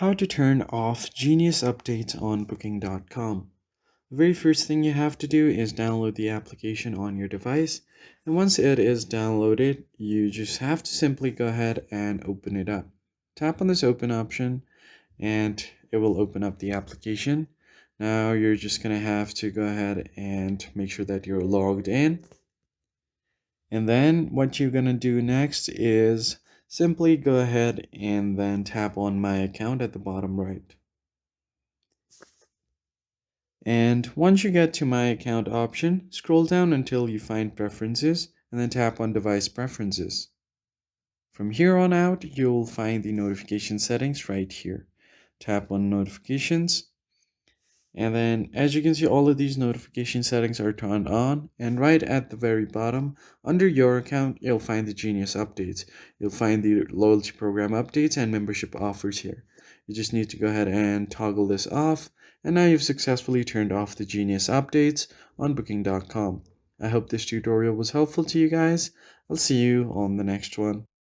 How to turn off Genius updates on Booking.com. The very first thing you have to do is download the application on your device, and once it is downloaded, you just have to simply go ahead and open it up. Tap on this open option and it will open up the application. Now you're just going to have to go ahead and make sure that you're logged in. And then what you're going to do next is simply go ahead and then tap on My Account at the bottom right. And once you get to My Account option, scroll down until you find Preferences and then tap on Device Preferences. From here on out, you'll find the notification settings right here. Tap on Notifications. And then as you can see, all of these notification settings are turned on, and right at the very bottom under your account you'll find the Genius updates. You'll find the loyalty program updates and membership offers here. You just need to go ahead and toggle this off, and now you've successfully turned off the Genius updates on Booking.com. I hope this tutorial was helpful to you guys. I'll see you on the next one.